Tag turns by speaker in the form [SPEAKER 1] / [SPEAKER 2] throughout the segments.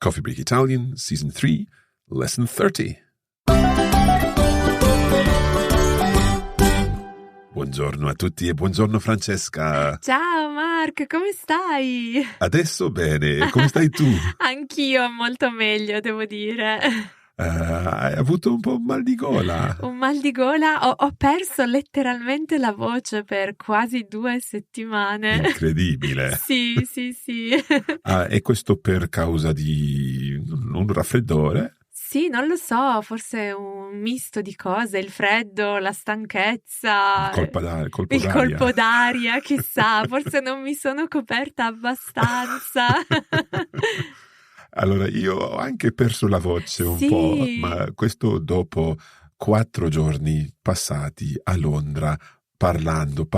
[SPEAKER 1] Coffee Break Italian, Season 3, Lesson 30. Buongiorno a tutti e buongiorno Francesca.
[SPEAKER 2] Ciao Mark, come stai?
[SPEAKER 1] Adesso bene, come stai tu?
[SPEAKER 2] Anch'io molto meglio, devo dire.
[SPEAKER 1] Hai avuto un po' un mal di gola?
[SPEAKER 2] Un mal di gola? Ho perso letteralmente la voce per quasi 2 settimane.
[SPEAKER 1] Incredibile.
[SPEAKER 2] Sì.
[SPEAKER 1] E questo per causa di un raffreddore?
[SPEAKER 2] Sì, non lo so, forse un misto di cose, il freddo, la stanchezza,
[SPEAKER 1] Il
[SPEAKER 2] colpo d'aria, chissà, forse non mi sono coperta abbastanza.
[SPEAKER 1] Allora, io ho anche perso la voce un
[SPEAKER 2] Sì.
[SPEAKER 1] po', ma questo dopo 4 giorni passati a Londra parlando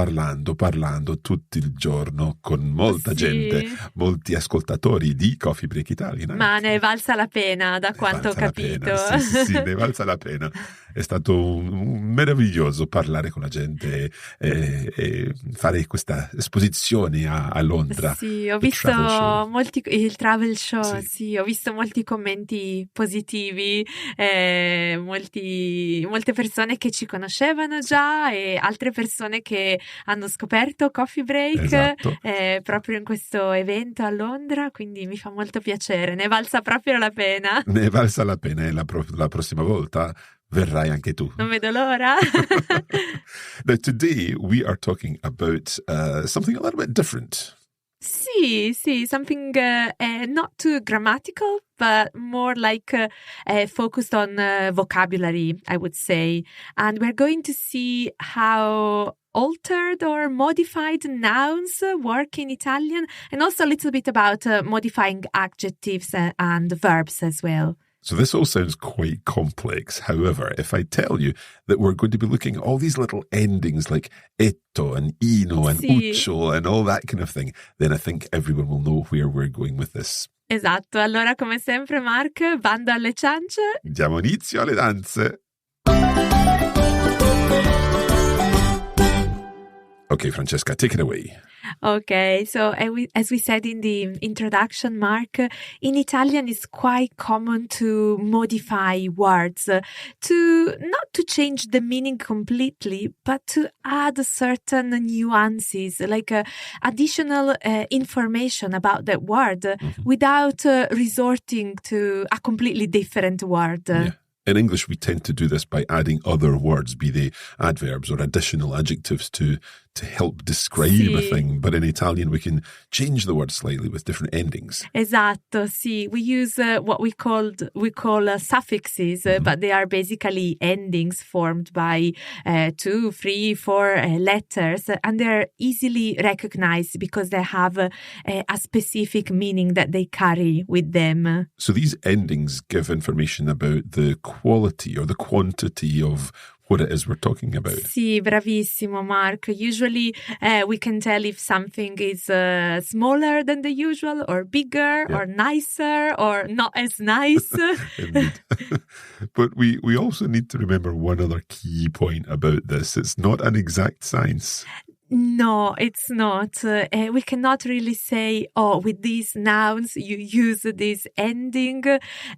[SPEAKER 1] tutto il giorno con molta gente, molti ascoltatori di Coffee Break Italian.
[SPEAKER 2] Ma ne è valsa la pena, da quanto ho capito.
[SPEAKER 1] Sì, ne è valsa la pena. È stato un meraviglioso parlare con la gente e fare questa esposizione a Londra.
[SPEAKER 2] Sì, ho visto il travel show, sì, ho visto molti commenti positivi, molte persone che ci conoscevano già e altre persone che hanno scoperto Coffee Break,
[SPEAKER 1] esatto.
[SPEAKER 2] Proprio in questo evento a Londra, quindi mi fa molto piacere, ne è valsa proprio la pena.
[SPEAKER 1] Ne è valsa la pena e la prossima volta verrai anche tu.
[SPEAKER 2] Non vedo l'ora.
[SPEAKER 1] Now, today we are talking about something a little bit different.
[SPEAKER 2] Sì, something not too grammatical, but more like focused on vocabulary, I would say. And we're going to see how altered or modified nouns work in Italian, and also a little bit about modifying adjectives and verbs as well.
[SPEAKER 1] So this all sounds quite complex. However, if I tell you that we're going to be looking at all these little endings like etto and ino and uccio and all that kind of thing, then I think everyone will know where we're going with this.
[SPEAKER 2] Esatto. Allora, come sempre, Mark, bando alle ciance.
[SPEAKER 1] Diamo inizio alle danze. Okay, Francesca, take it away.
[SPEAKER 2] Okay, so as we said in the introduction, Mark, in Italian it's quite common to modify words, not to change the meaning completely, but to add certain nuances, like additional information about that word without resorting to a completely different word.
[SPEAKER 1] Yeah. In English, we tend to do this by adding other words, be they adverbs or additional adjectives to help describe a thing. But in Italian, we can change the word slightly with different endings.
[SPEAKER 2] Esatto, sì. We use what we call suffixes, but they are basically endings formed by 2, 3, 4 letters, and they're easily recognized because they have a specific meaning that they carry with them.
[SPEAKER 1] So these endings give information about the quality or the quantity of what it is we're talking about.
[SPEAKER 2] Sì, bravissimo, Mark. Usually we can tell if something is smaller than the usual or bigger or nicer or not as nice.
[SPEAKER 1] Indeed. But we also need to remember one other key point about this. It's not an exact science.
[SPEAKER 2] No, it's not. We cannot really say, with these nouns, you use this ending.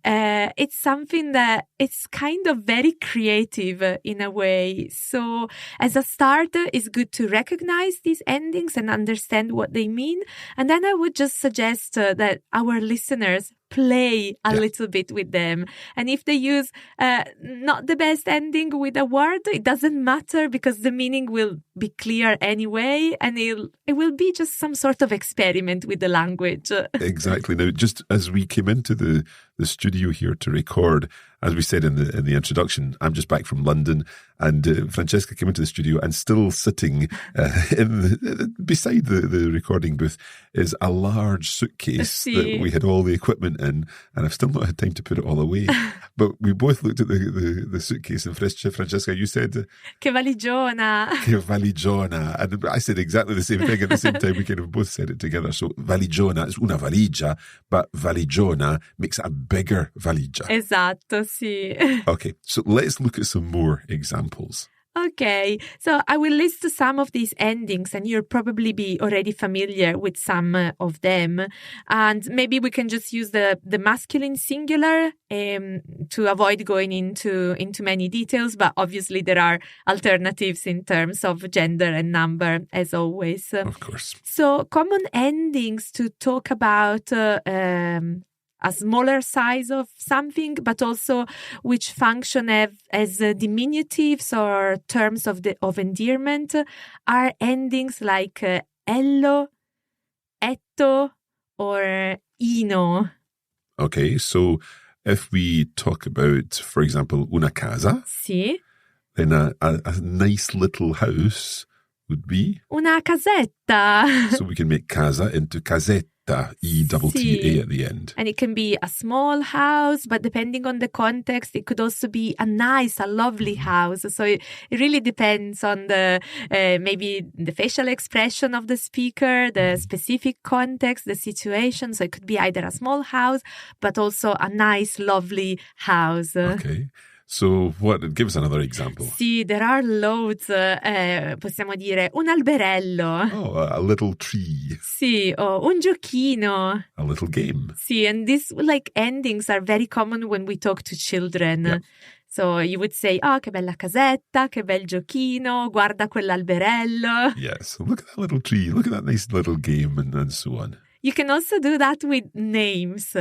[SPEAKER 2] It's something that it's kind of very creative in a way. So as a start, it's good to recognize these endings and understand what they mean. And then I would just suggest that our listeners play a little bit with them. And if they use not the best ending with a word, it doesn't matter because the meaning will be clear anyway, and it will be just some sort of experiment with the language.
[SPEAKER 1] Exactly. Now, just as we came into the studio here to record, as we said in the introduction, I'm just back from London, and Francesca came into the studio, and still sitting beside the recording booth is a large suitcase that we had all the equipment in, and I've still not had time to put it all away. But we both looked at the suitcase, and Francesca, you said,
[SPEAKER 2] Che valigiona.
[SPEAKER 1] Che valigiona. And I said exactly the same thing at the same time. We kind of both said it together. So valigiona is una valigia, but valigiona makes a bigger valigia.
[SPEAKER 2] Esatto, sì.
[SPEAKER 1] Okay, so let's look at some more examples.
[SPEAKER 2] Okay, so I will list some of these endings and you'll probably be already familiar with some of them. And maybe we can just use the masculine singular to avoid going into many details, but obviously there are alternatives in terms of gender and number, as always.
[SPEAKER 1] Of course.
[SPEAKER 2] So common endings to talk about a smaller size of something, but also which function as diminutives or terms of endearment are endings like ello, etto, or ino.
[SPEAKER 1] Okay, so if we talk about, for example, una casa,
[SPEAKER 2] Sì.
[SPEAKER 1] then a nice little house would be?
[SPEAKER 2] Una casetta.
[SPEAKER 1] So we can make casa into casetta, E-double-T-A at the end.
[SPEAKER 2] And it can be a small house, but depending on the context, it could also be a lovely house. So it really depends on the maybe the facial expression of the speaker, the specific context, the situation. So it could be either a small house, but also a nice, lovely house.
[SPEAKER 1] Okay. So give us another example.
[SPEAKER 2] Sì, there are loads. Possiamo dire un alberello.
[SPEAKER 1] Oh, a little tree.
[SPEAKER 2] Sì, o un giochino.
[SPEAKER 1] A little game.
[SPEAKER 2] Sì, and these endings are very common when we talk to children.
[SPEAKER 1] Yep.
[SPEAKER 2] So you would say, oh, che bella casetta, che bel giochino, guarda quell'alberello.
[SPEAKER 1] Yes, look at that little tree, look at that nice little game, and so on.
[SPEAKER 2] You can also do that with names,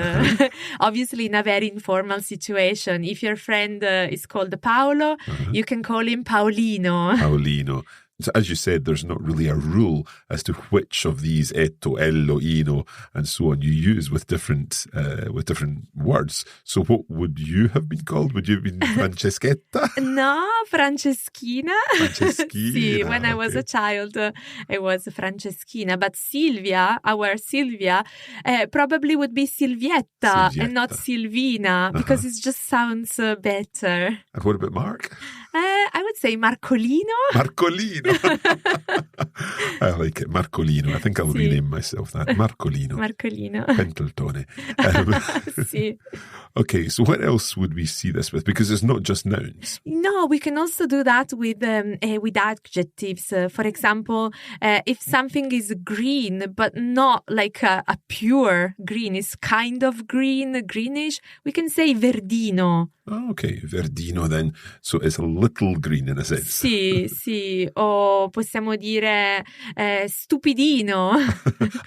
[SPEAKER 2] obviously in a very informal situation. If your friend is called Paolo, you can call him Paolino.
[SPEAKER 1] Paolino. So as you said, there's not really a rule as to which of these etto, ello, ino, and so on you use with different words. So what would you have been called? Would you have been Franceschetta?
[SPEAKER 2] No, Franceschina.
[SPEAKER 1] Franceschina.
[SPEAKER 2] Sì, when I was a child, I was Franceschina. But Silvia, our Silvia, probably would be Silvietta and not Silvina, because it just sounds better.
[SPEAKER 1] And what about Mark?
[SPEAKER 2] I would say Marcolino.
[SPEAKER 1] Marcolino. I like it. Marcolino. I think I'll rename myself that. Marcolino.
[SPEAKER 2] Marcolino.
[SPEAKER 1] Penteltone.
[SPEAKER 2] Sì.
[SPEAKER 1] Okay, so what else would we see this with? Because it's not just nouns.
[SPEAKER 2] No, we can also do that with adjectives. For example, if something is green, but not like a pure green, it's kind of green, greenish, we can say verdino.
[SPEAKER 1] Oh, okay, verdino then. So it's a little green in a sense.
[SPEAKER 2] Sì, sì. O possiamo dire stupidino.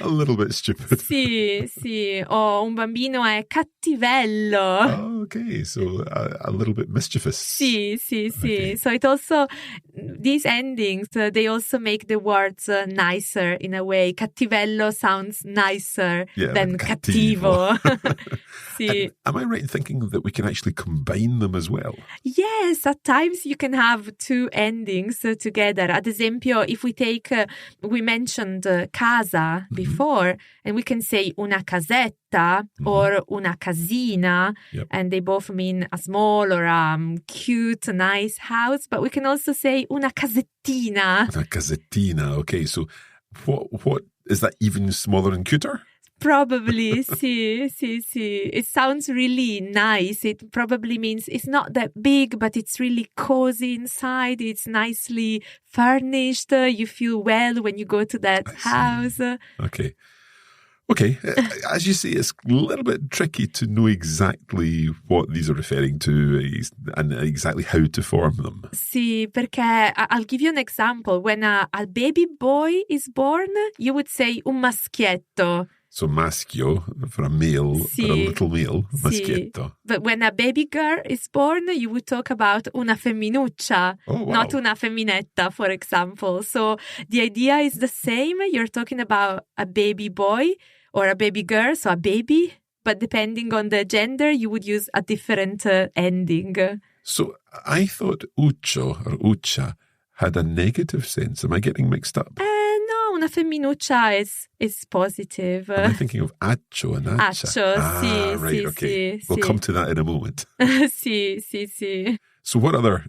[SPEAKER 1] A little bit stupid.
[SPEAKER 2] Sì, sì. O un bambino è cattivello.
[SPEAKER 1] Oh, okay, so a little bit mischievous.
[SPEAKER 2] Sì, sì, sì.
[SPEAKER 1] Okay.
[SPEAKER 2] So it also, these endings, they also make the words nicer in a way. Cattivello sounds nicer than cattivo. Sì.
[SPEAKER 1] Am I right in thinking that we can actually combine them as well?
[SPEAKER 2] Yes, at times you can have two endings together. Ad esempio, if we take, we mentioned casa before, and we can say una casetta or una casina, and they both mean a small or a cute, nice house. But we can also say una casettina.
[SPEAKER 1] Una casettina, okay. So what is that even smaller and cuter?
[SPEAKER 2] Probably, sì, sì, sì. It sounds really nice. It probably means it's not that big, but it's really cozy inside. It's nicely furnished. You feel well when you go to that house.
[SPEAKER 1] Okay. Okay, as you say, it's a little bit tricky to know exactly what these are referring to and exactly how to form them.
[SPEAKER 2] Sì, perché I'll give you an example. When a baby boy is born, you would say un maschietto.
[SPEAKER 1] So maschio for a male, for a little male, maschietto.
[SPEAKER 2] But when a baby girl is born, you would talk about una femminuccia, not una femminetta, for example. So the idea is the same. You're talking about a baby boy or a baby girl, so a baby. But depending on the gender, you would use a different ending.
[SPEAKER 1] So I thought uccio or uccia had a negative sense. Am I getting mixed up?
[SPEAKER 2] No, una femminuccia is positive.
[SPEAKER 1] Am I thinking of Acho and Acha?
[SPEAKER 2] Acho, sì,
[SPEAKER 1] right,
[SPEAKER 2] sì,
[SPEAKER 1] okay.
[SPEAKER 2] sì,
[SPEAKER 1] We'll
[SPEAKER 2] sì.
[SPEAKER 1] come to that in a moment.
[SPEAKER 2] Sì, sì, sì.
[SPEAKER 1] So what other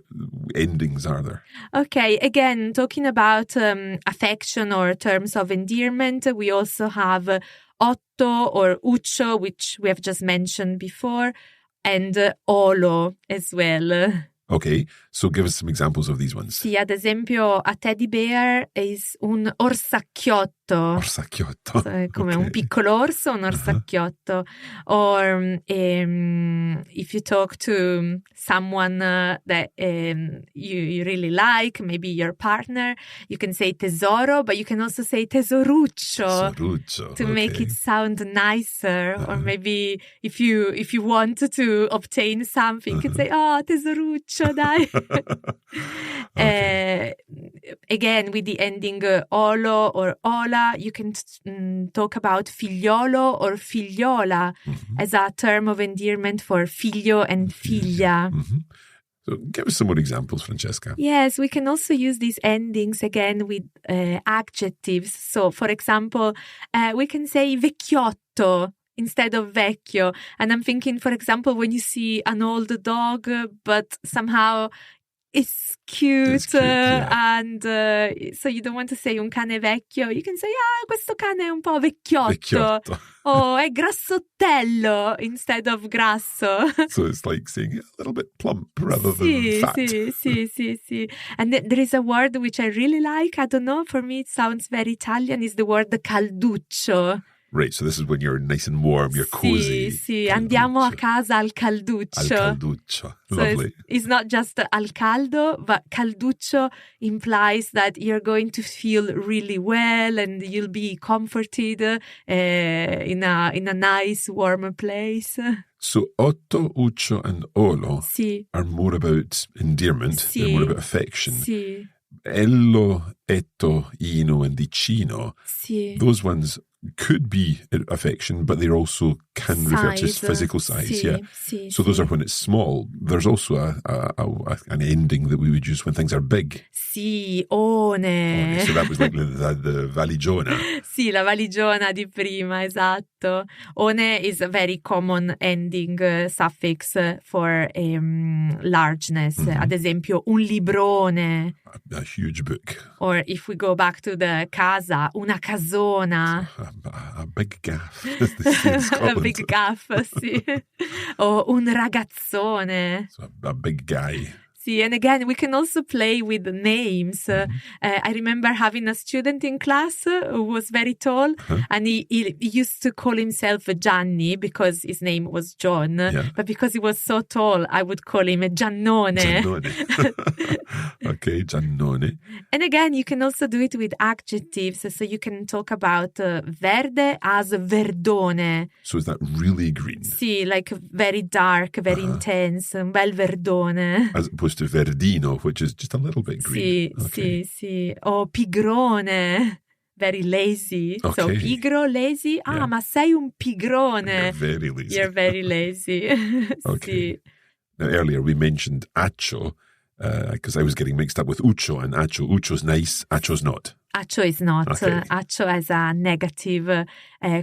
[SPEAKER 1] endings are there?
[SPEAKER 2] Okay, again, talking about affection or terms of endearment, we also have otto or uccio, which we have just mentioned before, and olo as well.
[SPEAKER 1] Okay, so give us some examples of these ones.
[SPEAKER 2] Sì, ad esempio, a teddy bear is un orsacchiotto.
[SPEAKER 1] Orsacchiotto.
[SPEAKER 2] So, è come
[SPEAKER 1] Okay.
[SPEAKER 2] un piccolo orso, un orsacchiotto. Or if you talk to someone that you really like, maybe your partner, you can say tesoro, but you can also say tesoruccio.
[SPEAKER 1] Tesoruccio.
[SPEAKER 2] To make
[SPEAKER 1] Okay.
[SPEAKER 2] it sound nicer, or maybe if you want to obtain something, you can say, "Oh, tesoruccio, dai."
[SPEAKER 1] Okay.
[SPEAKER 2] Again, with the ending olo or ola, you can talk about figliolo or figliola as a term of endearment for figlio and figlia.
[SPEAKER 1] Mhm. So give us some more examples, Francesca.
[SPEAKER 2] Yes, we can also use these endings again with adjectives. So, for example, we can say vecchiotto instead of vecchio. And I'm thinking, for example, when you see an old dog, but somehow it's cute, and so you don't want to say un cane vecchio. You can say, questo cane è un po' vecchiotto. Oh, è grassottello instead of grasso.
[SPEAKER 1] So it's like saying a little bit plump rather than fat.
[SPEAKER 2] Sì. And there is a word which I really like. I don't know, for me it sounds very Italian, is the word calduccio.
[SPEAKER 1] Right, so this is when you're nice and warm, you're cozy.
[SPEAKER 2] Sì, andiamo a casa al calduccio.
[SPEAKER 1] Al calduccio,
[SPEAKER 2] So
[SPEAKER 1] lovely.
[SPEAKER 2] it's not just al caldo, but calduccio implies that you're going to feel really well and you'll be comforted in a nice, warm place.
[SPEAKER 1] So otto, uccio and olo
[SPEAKER 2] Sì.
[SPEAKER 1] are more about endearment,
[SPEAKER 2] Sì.
[SPEAKER 1] they're more about affection.
[SPEAKER 2] Sì.
[SPEAKER 1] Ello, etto, ino and dicino,
[SPEAKER 2] Sì.
[SPEAKER 1] those ones could be affection, but they also can refer to physical size.
[SPEAKER 2] Sì,
[SPEAKER 1] so those are when it's small. There's also an ending that we would use when things are big.
[SPEAKER 2] Sì, one.
[SPEAKER 1] So that was like the valigiona.
[SPEAKER 2] Sì, la valigiona di prima, esatto. One is a very common ending suffix for largeness. Ad esempio, un librone.
[SPEAKER 1] A huge book.
[SPEAKER 2] Or if we go back to the casa, una casona.
[SPEAKER 1] A big gaff, as they say in Scotland.
[SPEAKER 2] A big gaff, sì. Or un ragazzone.
[SPEAKER 1] So a big guy.
[SPEAKER 2] See, and again, we can also play with names. I remember having a student in class who was very tall, and he used to call himself Gianni because his name was John.
[SPEAKER 1] Yeah.
[SPEAKER 2] But because he was so tall, I would call him Giannone.
[SPEAKER 1] Okay, Giannone.
[SPEAKER 2] And again, you can also do it with adjectives. So you can talk about verde as verdone.
[SPEAKER 1] So is that really green?
[SPEAKER 2] See, like very dark, very intense, un bel verdone.
[SPEAKER 1] As opposed to verdino, which is just a little bit green.
[SPEAKER 2] Sì. O pigrone, very lazy.
[SPEAKER 1] Okay.
[SPEAKER 2] So pigro, lazy. Ma sei un pigrone.
[SPEAKER 1] You're very lazy.
[SPEAKER 2] You're very lazy.
[SPEAKER 1] Okay.
[SPEAKER 2] Sì.
[SPEAKER 1] Now, earlier we mentioned Acho, because I was getting mixed up with Uccio and Acho. Uccio's nice, Acho's not.
[SPEAKER 2] Acho is not.
[SPEAKER 1] Okay.
[SPEAKER 2] Acho has a negative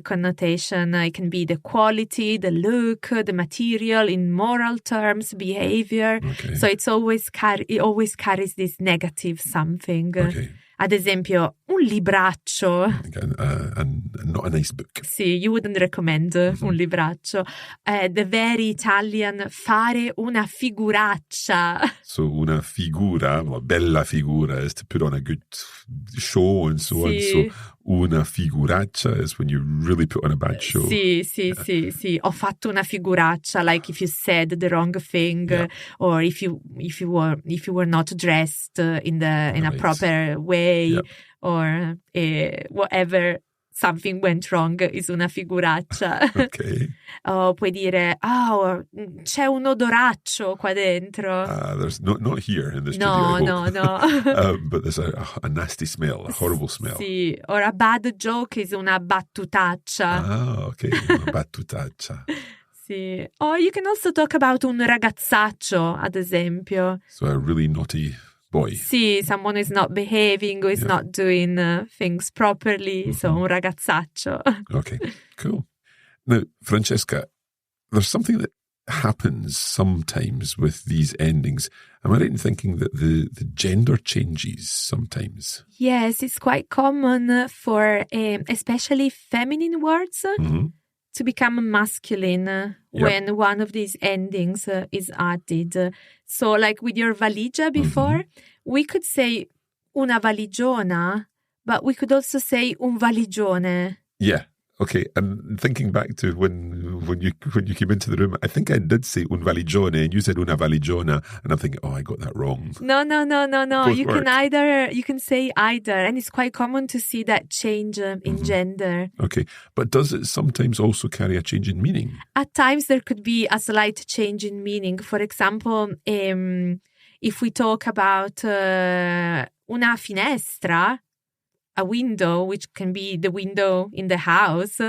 [SPEAKER 2] connotation. It can be the quality, the look, the material in moral terms, behavior.
[SPEAKER 1] Okay.
[SPEAKER 2] So it always carries this negative something.
[SPEAKER 1] Okay.
[SPEAKER 2] Ad esempio, un libraccio.
[SPEAKER 1] Again, and not a nice book.
[SPEAKER 2] Sì, you wouldn't recommend un libraccio. The very Italian fare una figuraccia.
[SPEAKER 1] So una figura, well, bella figura, is to put on a good show and so on. So una figuraccia is when you really put on a bad show.
[SPEAKER 2] Sì. Ho fatto una figuraccia, like if you said the wrong thing, or if you were not dressed in a proper way, or whatever. Something went wrong is una figuraccia.
[SPEAKER 1] Okay.
[SPEAKER 2] Puoi dire, c'è un odoraccio qua dentro.
[SPEAKER 1] There's not here in the studio.
[SPEAKER 2] No.
[SPEAKER 1] But there's a nasty smell, a horrible smell.
[SPEAKER 2] Sì, or a bad joke is una battutaccia.
[SPEAKER 1] Okay, una battutaccia.
[SPEAKER 2] Sì. Or you can also talk about un ragazzaccio, ad esempio.
[SPEAKER 1] So a really naughty boy.
[SPEAKER 2] Sì, someone is not behaving, who is not doing things properly, so un ragazzaccio.
[SPEAKER 1] Okay, cool. Now, Francesca, there's something that happens sometimes with these endings. Am I right in thinking that the gender changes sometimes?
[SPEAKER 2] Yes, it's quite common for especially feminine words. to become masculine when one of these endings is added. So like with your valigia before, we could say una valigiona, but we could also say un valigione.
[SPEAKER 1] Yeah. Okay, and thinking back to when you came into the room, I think I did say un valigione and you said una valigiona, and I'm thinking, I got that wrong.
[SPEAKER 2] No.
[SPEAKER 1] Both
[SPEAKER 2] You
[SPEAKER 1] work.
[SPEAKER 2] you can say either, and it's quite common to see that change in gender.
[SPEAKER 1] Okay, but does it sometimes also carry a change in meaning?
[SPEAKER 2] At times there could be a slight change in meaning. For example, if we talk about una finestra, a window, which can be the window in the house.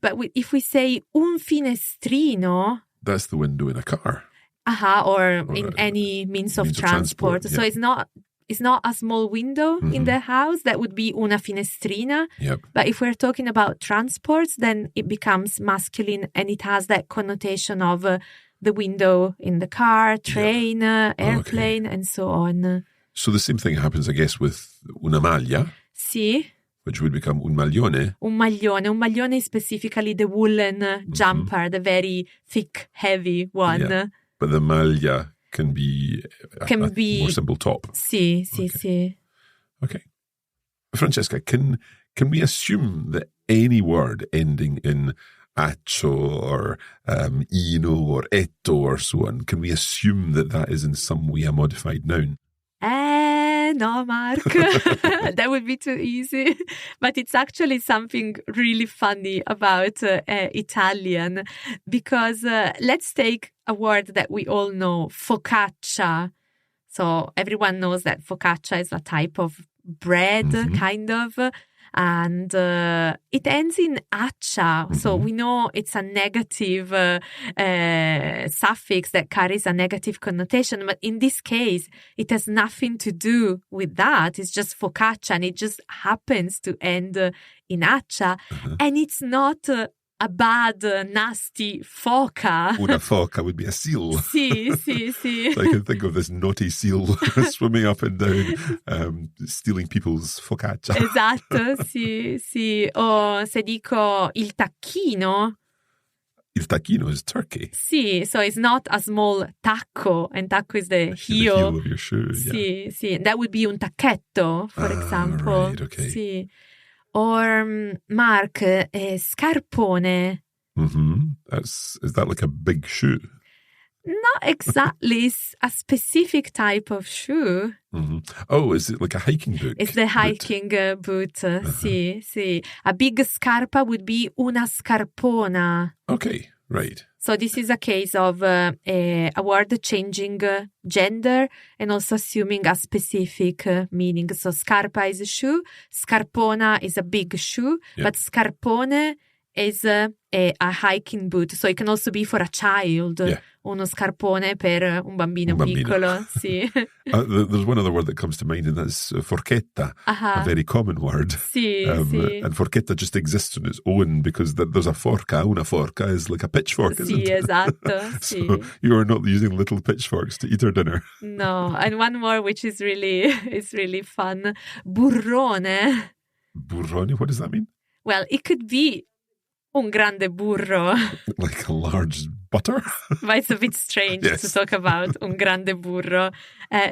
[SPEAKER 2] But if we say un finestrino...
[SPEAKER 1] That's the window in a car.
[SPEAKER 2] Or in any means of transport. So it's not a small window in the house. That would be una finestrina.
[SPEAKER 1] Yep.
[SPEAKER 2] But if we're talking about transports, then it becomes masculine and it has that connotation of the window in the car, train, airplane, and so on.
[SPEAKER 1] So the same thing happens, I guess, with una maglia.
[SPEAKER 2] Sì.
[SPEAKER 1] Which would become un maglione.
[SPEAKER 2] Un maglione. Un maglione is specifically the woolen jumper, the very thick, heavy one.
[SPEAKER 1] Yeah. But the maglia can be a more simple top.
[SPEAKER 2] Sì.
[SPEAKER 1] Okay. Francesca, can we assume that any word ending in Acho or ino or etto or so on, can we assume that is in some way a modified noun?
[SPEAKER 2] No, Mark. That would be too easy. But it's actually something really funny about Italian, because let's take a word that we all know, focaccia. So everyone knows that focaccia is a type of bread, kind of. And it ends in accia. So we know it's a negative suffix that carries a negative connotation. But in this case, it has nothing to do with that. It's just focaccia, and it just happens to end in accia. And it's not a bad, nasty foca.
[SPEAKER 1] Una foca would be a seal.
[SPEAKER 2] Sì.
[SPEAKER 1] So I can think of this naughty seal swimming up and down, stealing people's focaccia.
[SPEAKER 2] Esatto, sì. O se dico il tacchino.
[SPEAKER 1] Il tacchino is turkey.
[SPEAKER 2] Sì, so it's not a small tacco, and tacco is the heel.
[SPEAKER 1] The heel of your shoe, yeah.
[SPEAKER 2] Sì. That would be un tacchetto, for example.
[SPEAKER 1] Right, okay.
[SPEAKER 2] Sì. Or, Mark, scarpone.
[SPEAKER 1] Is that like a big shoe?
[SPEAKER 2] Not exactly. It's a specific type of shoe.
[SPEAKER 1] Oh, is it like a hiking boot?
[SPEAKER 2] It's the hiking boot. Sì. A big scarpa would be una scarpona.
[SPEAKER 1] Okay, right.
[SPEAKER 2] So this is a case of a word changing gender and also assuming a specific meaning. So scarpa is a shoe, scarpona is a big shoe, but scarpone is a hiking boot. So it can also be for a child.
[SPEAKER 1] Yeah.
[SPEAKER 2] Uno scarpone per un bambino piccolo. Sì.
[SPEAKER 1] There's one other word that comes to mind, and that's forchetta, a very common word.
[SPEAKER 2] Sì.
[SPEAKER 1] And forchetta just exists on its own because there's a forca. Una forca is like a pitchfork, isn't it?
[SPEAKER 2] Sì, esatto.
[SPEAKER 1] So you are not using little pitchforks to eat our dinner.
[SPEAKER 2] No. And one more which is really fun. Burrone.
[SPEAKER 1] Burrone, what does that mean?
[SPEAKER 2] Well, it could be un grande burro.
[SPEAKER 1] Like a large butter?
[SPEAKER 2] But it's a bit strange to talk about un grande burro.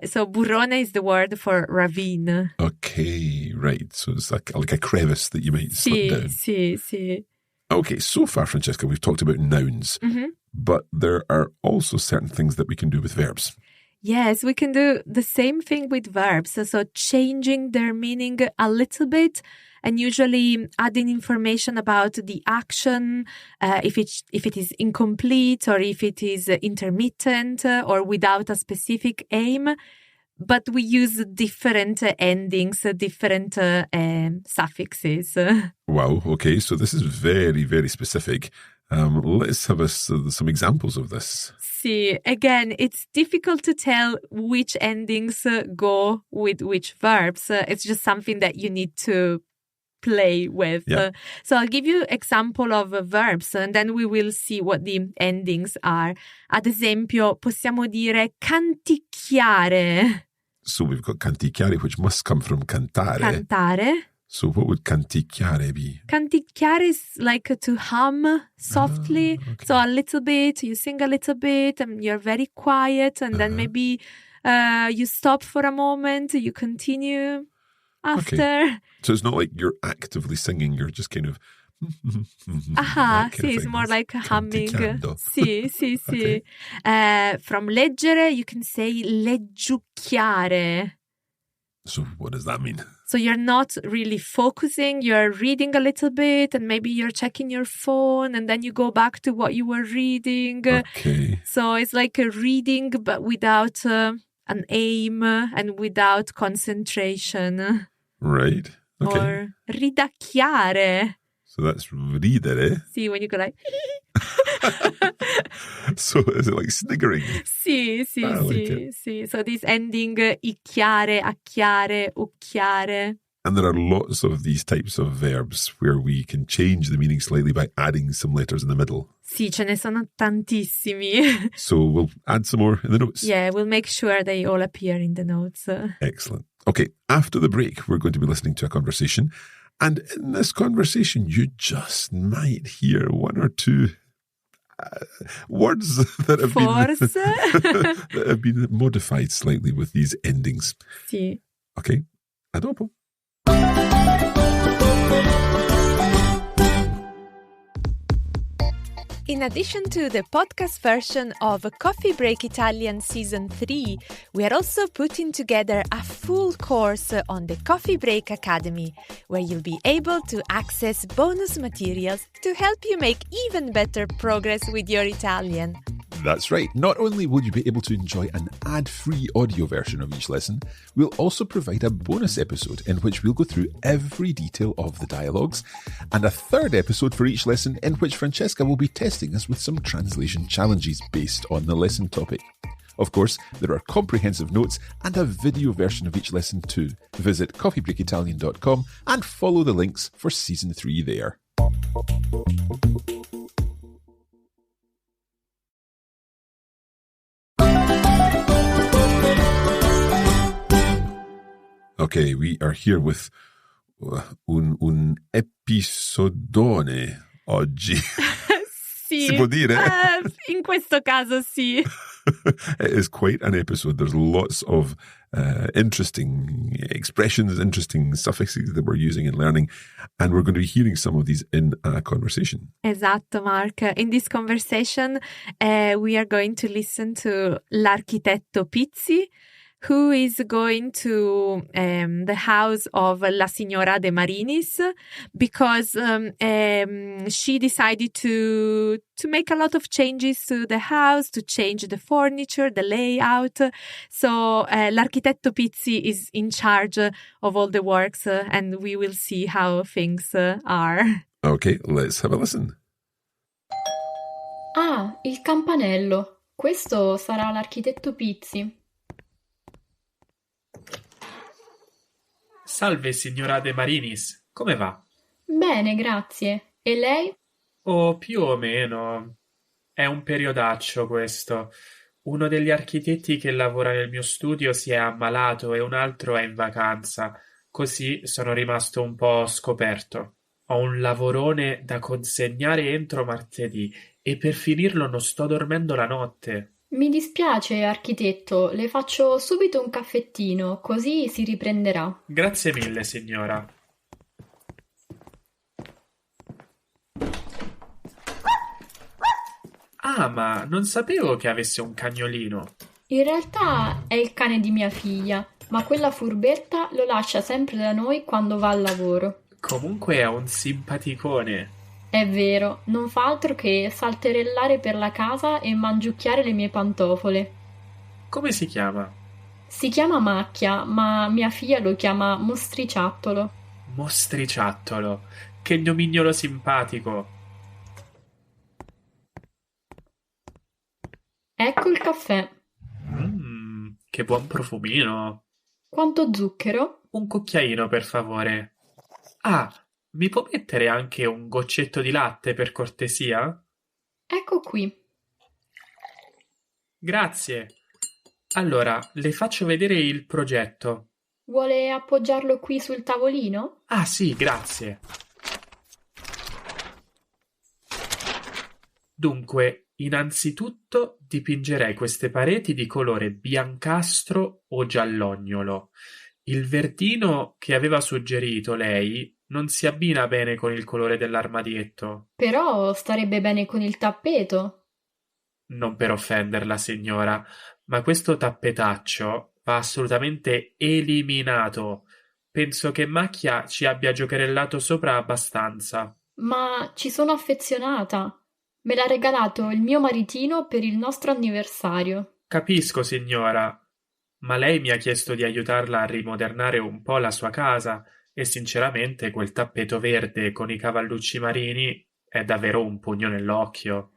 [SPEAKER 2] So burrone is the word for ravine.
[SPEAKER 1] Okay, right. So it's like a crevice that you might slip down.
[SPEAKER 2] Sì.
[SPEAKER 1] Okay, so far, Francesca, we've talked about nouns, but there are also certain things that we can do with verbs.
[SPEAKER 2] Yes, we can do the same thing with verbs. So changing their meaning a little bit, and usually adding information about the action, if it is incomplete or if it is intermittent or without a specific aim. But we use different endings, different suffixes.
[SPEAKER 1] Wow, okay, so this is very, very specific. Let's have some examples of this.
[SPEAKER 2] See, again, it's difficult to tell which endings go with which verbs. It's just something that you need to play with.
[SPEAKER 1] Yeah.
[SPEAKER 2] So I'll give you example of verbs and then we will see what the endings are. Ad esempio, possiamo dire canticchiare.
[SPEAKER 1] So we've got canticchiare, which must come from cantare.
[SPEAKER 2] Cantare.
[SPEAKER 1] So what would canticchiare be?
[SPEAKER 2] Canticchiare is like to hum softly.
[SPEAKER 1] Okay.
[SPEAKER 2] So a little bit, you sing a little bit, and you're very quiet, and then maybe you stop for a moment, you continue after.
[SPEAKER 1] Okay. So it's not like you're actively singing, you're just kind of... that kind of
[SPEAKER 2] It's
[SPEAKER 1] thing.
[SPEAKER 2] more like humming.
[SPEAKER 1] Canticchiando.
[SPEAKER 2] Sì.
[SPEAKER 1] Okay.
[SPEAKER 2] From leggere, you can say leggiucchiare.
[SPEAKER 1] So what does that mean?
[SPEAKER 2] So you're not really focusing, you're reading a little bit, and maybe you're checking your phone, and then you go back to what you were reading.
[SPEAKER 1] Okay.
[SPEAKER 2] So it's like a reading, but without an aim and without concentration.
[SPEAKER 1] Right. Okay.
[SPEAKER 2] Or ridacchiare.
[SPEAKER 1] So that's ridere.
[SPEAKER 2] See, when you go like...
[SPEAKER 1] So is it like sniggering?
[SPEAKER 2] Sì.
[SPEAKER 1] like it.
[SPEAKER 2] So this ending, icchiare, acchiare, ucchiare.
[SPEAKER 1] And there are lots of these types of verbs where we can change the meaning slightly by adding some letters in the middle.
[SPEAKER 2] Sì, ce ne sono tantissimi.
[SPEAKER 1] So we'll add some more in the notes.
[SPEAKER 2] Yeah, we'll make sure they all appear in the notes.
[SPEAKER 1] Excellent. Okay, after the break, we're going to be listening to a conversation. And in this conversation, you just might hear one or two words that have that have been modified slightly with these endings.
[SPEAKER 2] Sì.
[SPEAKER 1] Okay, a dopo.
[SPEAKER 2] In addition to the podcast version of Coffee Break Italian Season 3, we are also putting together a full course on the Coffee Break Academy, where you'll be able to access bonus materials to help you make even better progress with your Italian.
[SPEAKER 1] That's right. Not only will you be able to enjoy an ad-free audio version of each lesson, we'll also provide a bonus episode in which we'll go through every detail of the dialogues, and a third episode for each lesson in which Francesca will be testing us with some translation challenges based on the lesson topic. Of course, there are comprehensive notes and a video version of each lesson too. Visit coffeebreakitalian.com and follow the links for Season 3 there. Okay, we are here with un episodone oggi.
[SPEAKER 2] Sì.
[SPEAKER 1] Si può dire?
[SPEAKER 2] In questo caso sì.
[SPEAKER 1] It is quite an episode. There's lots of interesting expressions, interesting suffixes that we're using and learning, and we're going to be hearing some of these in a conversation.
[SPEAKER 2] Esatto, Mark. In this conversation, we are going to listen to l'architetto Pizzi, who is going to the house of La Signora de Marinis because she decided to make a lot of changes to the house, to change the furniture, the layout. So l'architetto Pizzi is in charge of all the works and we will see how things are.
[SPEAKER 1] Okay, let's have a listen.
[SPEAKER 3] Ah, il campanello. Questo sarà l'architetto Pizzi.
[SPEAKER 4] Salve, signora De Marinis, come va?
[SPEAKER 3] Bene, grazie. E lei?
[SPEAKER 4] Oh, più o meno. È un periodaccio questo. Uno degli architetti che lavora nel mio studio si è ammalato e un altro è in vacanza. Così sono rimasto un po' scoperto. Ho un lavorone da consegnare entro martedì e per finirlo non sto dormendo la notte.
[SPEAKER 3] Mi dispiace, architetto, le faccio subito un caffettino, così si riprenderà.
[SPEAKER 4] Grazie mille, signora. Ah, ma non sapevo che avesse un cagnolino.
[SPEAKER 3] In realtà è il cane di mia figlia, ma quella furbetta lo lascia sempre da noi quando va al lavoro.
[SPEAKER 4] Comunque è un simpaticone.
[SPEAKER 3] È vero, non fa altro che salterellare per la casa e mangiucchiare le mie pantofole.
[SPEAKER 4] Come si chiama?
[SPEAKER 3] Si chiama Macchia, ma mia figlia lo chiama Mostriciattolo.
[SPEAKER 4] Mostriciattolo. Che nomignolo simpatico.
[SPEAKER 3] Ecco il caffè.
[SPEAKER 4] Che buon profumino.
[SPEAKER 3] Quanto zucchero?
[SPEAKER 4] Un cucchiaino, per favore. Ah, mi può mettere anche un goccetto di latte, per cortesia?
[SPEAKER 3] Ecco qui.
[SPEAKER 4] Grazie. Allora, le faccio vedere il progetto.
[SPEAKER 3] Vuole appoggiarlo qui sul tavolino?
[SPEAKER 4] Ah sì, grazie. Dunque, innanzitutto dipingerei queste pareti di colore biancastro o giallognolo. Il verdino che aveva suggerito lei non si abbina bene con il colore dell'armadietto.
[SPEAKER 3] Però starebbe bene con il tappeto.
[SPEAKER 4] Non per offenderla, signora, ma questo tappetaccio va assolutamente eliminato. Penso che Macchia ci abbia giocherellato sopra abbastanza.
[SPEAKER 3] Ma ci sono affezionata. Me l'ha regalato il mio maritino per il nostro anniversario.
[SPEAKER 4] Capisco, signora, ma lei mi ha chiesto di aiutarla a rimodernare un po' la sua casa e sinceramente quel tappeto verde con i cavallucci marini è davvero un pugno nell'occhio.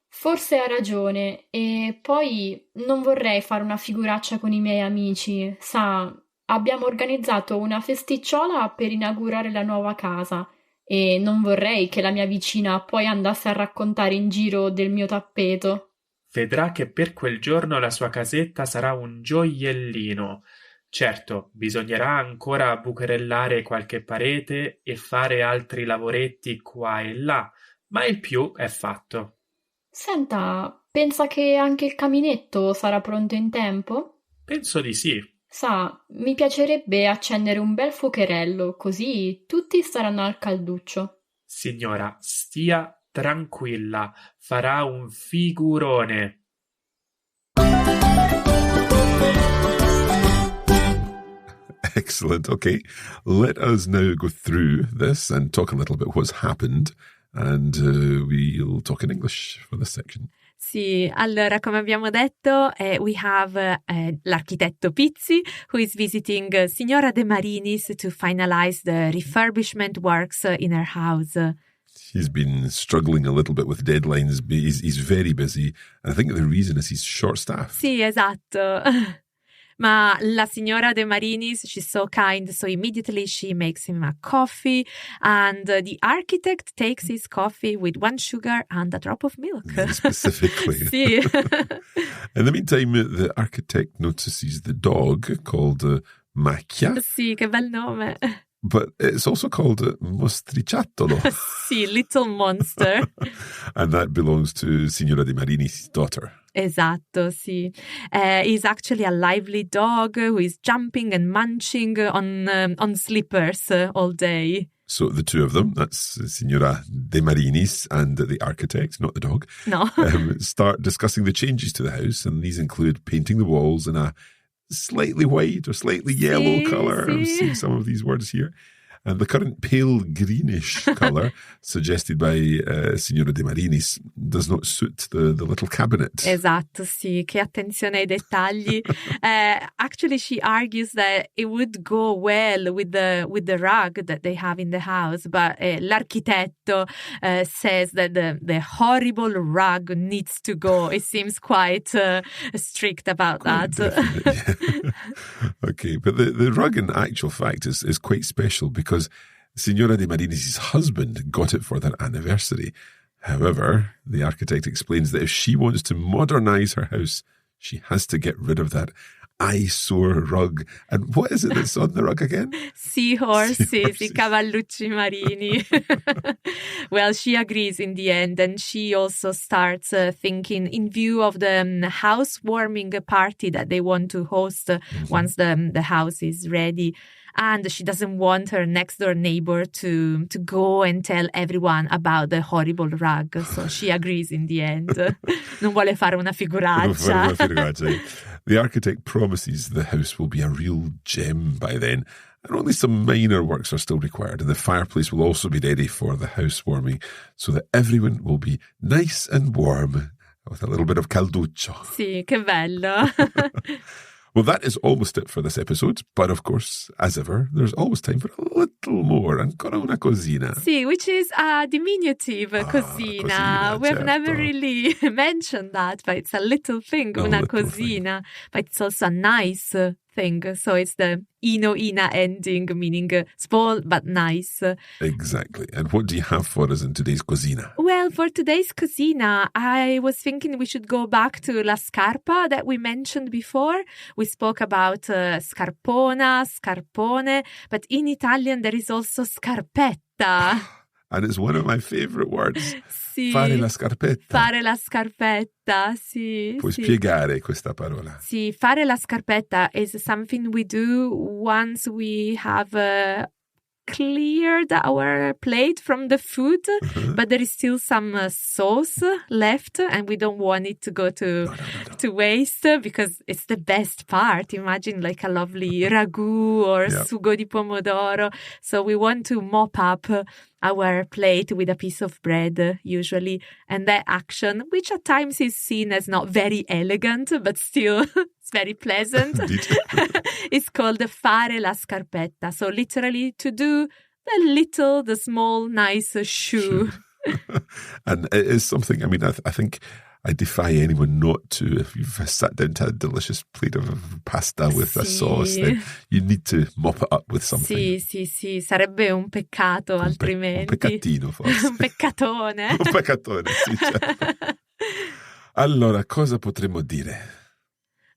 [SPEAKER 3] Forse ha ragione, e poi non vorrei fare una figuraccia con i miei amici. Sa, abbiamo organizzato una festicciola per inaugurare la nuova casa e non vorrei che la mia vicina poi andasse a raccontare in giro del mio tappeto.
[SPEAKER 4] Vedrà che per quel giorno la sua casetta sarà un gioiellino. Certo, bisognerà ancora bucherellare qualche parete e fare altri lavoretti qua e là, ma il più è fatto.
[SPEAKER 3] Senta, pensa che anche il caminetto sarà pronto in tempo?
[SPEAKER 4] Penso di sì.
[SPEAKER 3] Sa, mi piacerebbe accendere un bel fuocherello, così tutti staranno al calduccio.
[SPEAKER 4] Signora, stia tranquilla, farà un figurone.
[SPEAKER 1] Excellent. Okay, let us now go through this and talk a little bit what's happened, and we'll talk in English for this section.
[SPEAKER 2] Sì, allora come abbiamo detto, we have l'architetto Pizzi who is visiting Signora De Marinis to finalize the refurbishment works in her house.
[SPEAKER 1] He's been struggling a little bit with deadlines, but he's very busy. I think the reason is he's short-staffed.
[SPEAKER 2] Sì, esatto. Ma la signora De Marinis, she's so kind, so immediately she makes him a coffee, and the architect takes his coffee with 1 sugar and a drop of milk.
[SPEAKER 1] Specifically.
[SPEAKER 2] Sì.
[SPEAKER 1] In the meantime, the architect notices the dog called Macchia,
[SPEAKER 2] Sì, che bel nome.
[SPEAKER 1] but it's also called Mostriciattolo.
[SPEAKER 2] Sì, little monster.
[SPEAKER 1] And that belongs to Signora De Marinis' daughter.
[SPEAKER 2] Esatto, sì. He's actually a lively dog who is jumping and munching on slippers all day.
[SPEAKER 1] So the two of them, that's Signora De Marinis and the architect, not the dog,
[SPEAKER 2] No.
[SPEAKER 1] start discussing the changes to the house, and these include painting the walls in a slightly white or slightly yellow colour. I'm seeing some of these words here. And the current pale greenish colour suggested by Signora De Marinis does not suit the little cabinet.
[SPEAKER 2] Esatto, sì, che attenzione ai dettagli. Actually, she argues that it would go well with the rug that they have in the house, but l'architetto says that the horrible rug needs to go. It seems quite strict about that.
[SPEAKER 1] Okay, but the rug in actual fact is quite special because Signora De Marinis' husband got it for their anniversary. However, the architect explains that if she wants to modernise her house, she has to get rid of that eyesore rug. And what is it that's on the rug again?
[SPEAKER 2] Seahorses, I cavallucci marini. Well, she agrees in the end, and she also starts thinking in view of the housewarming party that they want to host once the house is ready. And she doesn't want her next door neighbor to go and tell everyone about the horrible rug. So she agrees in the end. Non vuole fare una figuraccia.
[SPEAKER 1] The architect promises the house will be a real gem by then, and only some minor works are still required, and the fireplace will also be ready for the housewarming so that everyone will be nice and warm with a little bit of calduccio.
[SPEAKER 2] Sì, che bello.
[SPEAKER 1] Well, that is almost it for this episode, but of course, as ever, there's always time for a little more. Ancora una cosina.
[SPEAKER 2] Sì, which is a diminutive cosina. We have never really mentioned that, but it's a little thing, una cosina. But it's also a nice thing. So it's the ino-ina ending, meaning small but nice.
[SPEAKER 1] Exactly. And what do you have for us in today's cosina?
[SPEAKER 2] Well, for today's cosina, I was thinking we should go back to la scarpa that we mentioned before. We spoke about scarpona, scarpone, but in Italian there is also scarpetta.
[SPEAKER 1] And it's one of my favorite words.
[SPEAKER 2] Sì.
[SPEAKER 1] Fare la scarpetta.
[SPEAKER 2] Fare la scarpetta, sì.
[SPEAKER 1] Puoi
[SPEAKER 2] sì.
[SPEAKER 1] spiegare questa parola?
[SPEAKER 2] Sì, fare la scarpetta is something we do once we have cleared our plate from the food, but there is still some sauce left and we don't want it to go to waste because it's the best part. Imagine like a lovely ragu or sugo di pomodoro. So we want to mop up our plate with a piece of bread usually, and that action, which at times is seen as not very elegant but still it's very pleasant, it's called fare la scarpetta. So literally to do the small nice shoe.
[SPEAKER 1] And it is something, I mean, I think I defy anyone not to, if you've sat down to a delicious plate of pasta with a sauce, then you need to mop it up with something.
[SPEAKER 2] Sì, sarebbe un peccato altrimenti.
[SPEAKER 1] Un peccatino forse.
[SPEAKER 2] Un peccatone.
[SPEAKER 1] Un peccatone, sì, certo. Allora, cosa potremmo dire?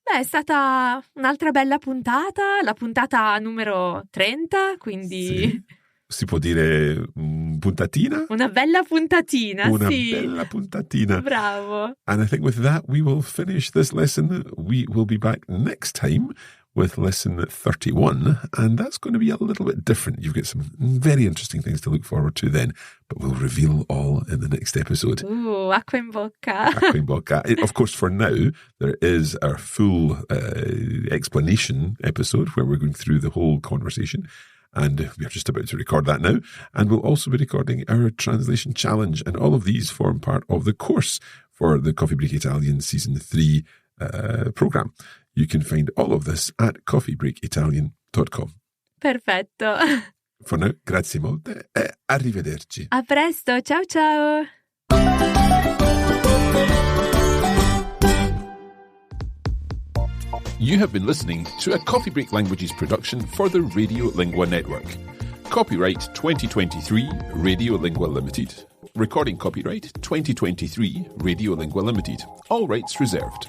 [SPEAKER 2] Beh, è stata un'altra bella puntata, la puntata numero 30, quindi...
[SPEAKER 1] Sì. Si può dire puntatina?
[SPEAKER 2] Una bella puntatina,
[SPEAKER 1] Una
[SPEAKER 2] sì.
[SPEAKER 1] bella puntatina.
[SPEAKER 2] Bravo.
[SPEAKER 1] And I think with that, we will finish this lesson. We will be back next time with lesson 31, and that's going to be a little bit different. You've got some very interesting things to look forward to then, but we'll reveal all in the next episode.
[SPEAKER 2] Acqua in bocca.
[SPEAKER 1] Acqua in bocca. Of course, for now, there is our full explanation episode where we're going through the whole conversation. And we're just about to record that now. And we'll also be recording our translation challenge. And all of these form part of the course for the Coffee Break Italian Season 3 program. You can find all of this at coffeebreakitalian.com.
[SPEAKER 2] Perfetto.
[SPEAKER 1] For now, grazie molte e arrivederci.
[SPEAKER 2] A presto. Ciao ciao.
[SPEAKER 1] You have been listening to a Coffee Break Languages production for the Radio Lingua Network. Copyright 2023 Radio Lingua Limited. Recording copyright 2023 Radio Lingua Limited. All rights reserved.